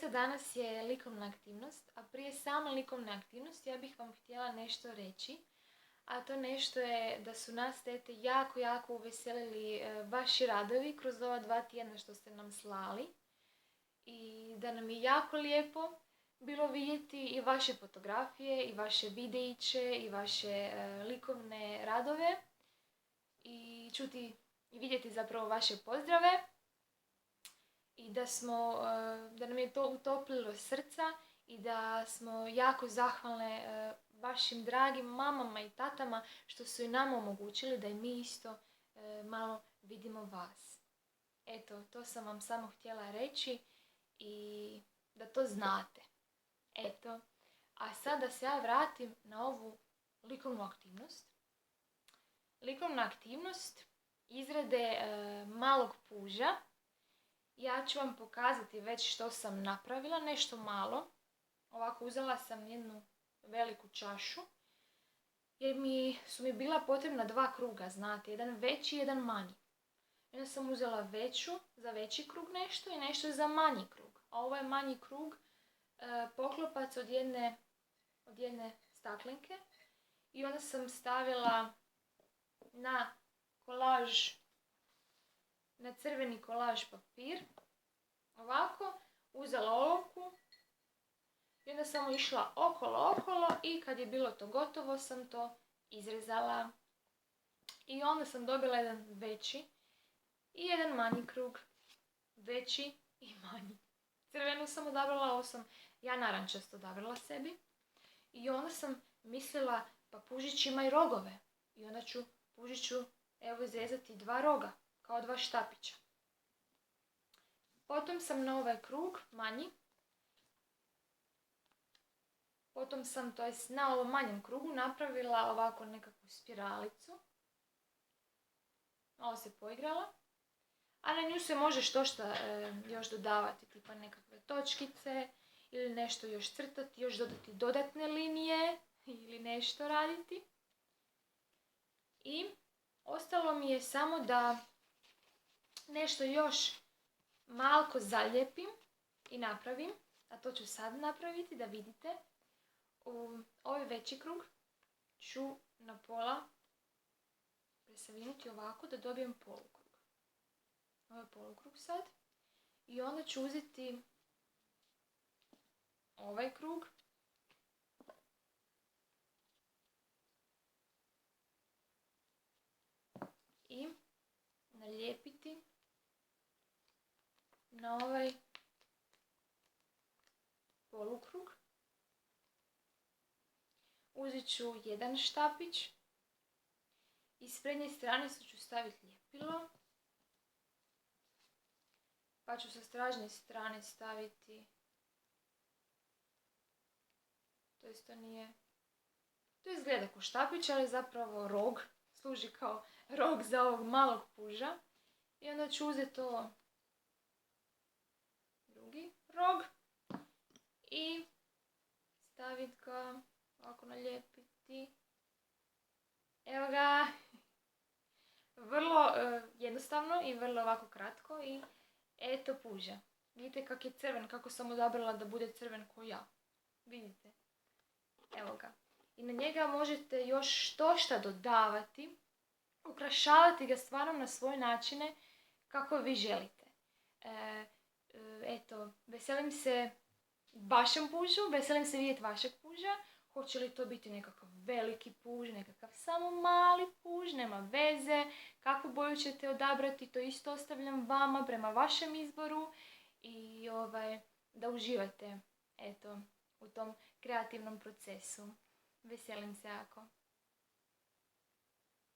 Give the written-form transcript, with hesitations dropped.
Djeca, danas je likovna aktivnost, a prije same likovne aktivnosti ja bih vam htjela nešto reći. A to nešto je da su nas tete jako uveselili vaši radovi kroz ova 2 tjedna što ste nam slali. I da nam je jako lijepo bilo vidjeti i vaše fotografije, i vaše videiće, i vaše likovne radove. I čuti i vidjeti zapravo vaše pozdrave. I da nam je to utoplilo srca i da smo jako zahvalne vašim dragim mamama i tatama što su i nama omogućili da i mi isto malo vidimo vas. Eto, to sam vam samo htjela reći i da to znate. Eto, a sad da se ja vratim na ovu likovnu aktivnost. Likovna aktivnost izrade malog puža. Ja ću vam pokazati već što sam napravila, nešto malo. Ovako, uzela sam jednu veliku čašu, jer su mi bila potrebna 2 kruga, znate, jedan veći i jedan manji. Onda sam uzela veću, za veći krug nešto i nešto za manji krug. A ovo je manji krug, poklopac od jedne staklenke. I onda sam stavila na crveni kolaž papir. Ovako, uzela olovku i onda sam išla okolo i kad je bilo to gotovo sam to izrezala. I onda sam dobila jedan veći i jedan manji krug. Veći i manji. Crvenu sam odabrala, ovo sam ja narančasto odabrala sebi. I onda sam mislila, pa pužić ima i rogove. I onda ću pužiću evo izrezati 2 roga, kao 2 štapića. Potom sam na ovaj krug, manji, na ovom manjem krugu napravila ovako nekakvu spiralicu. Malo se poigrala. A na nju se može štošta još dodavati, tipa nekakve točkice ili nešto još crtati, još dodati dodatne linije ili nešto raditi. I ostalo mi je samo da nešto još malko zalijepim i napravim, a to ću sad napraviti da vidite. U ovaj veći krug ću na pola presavinuti ovako da dobijem polukrug. Ovo je polukrug sad. I onda ću uzeti ovaj krug i nalijepiti na ovaj polukrug. Uzet ću jedan štapić i s prednje strane ću staviti ljepilo. Pa ću sa stražnje strane staviti, to izgleda kao štapić, ali zapravo rog, služi kao rog za ovog malog puža. I onda ću uzeti ovo drugi rog i staviti ga, ovako nalijepiti. Evo ga, vrlo jednostavno i vrlo ovako kratko i eto puža. Vidite kak je crven, kako sam odabrala da bude crven ko ja. Vidite? Evo ga. I na njega možete još štošta dodavati, ukrašavati ga stvarno na svoje načine kako vi želite. Eto, veselim se vašem pužu, veselim se vidjeti vašeg puža. Hoće li to biti nekakav veliki puž, nekakav samo mali puž, nema veze. Kakvu boju ćete odabrati, to isto ostavljam vama prema vašem izboru. I da uživate u tom kreativnom procesu. Veselim se jako.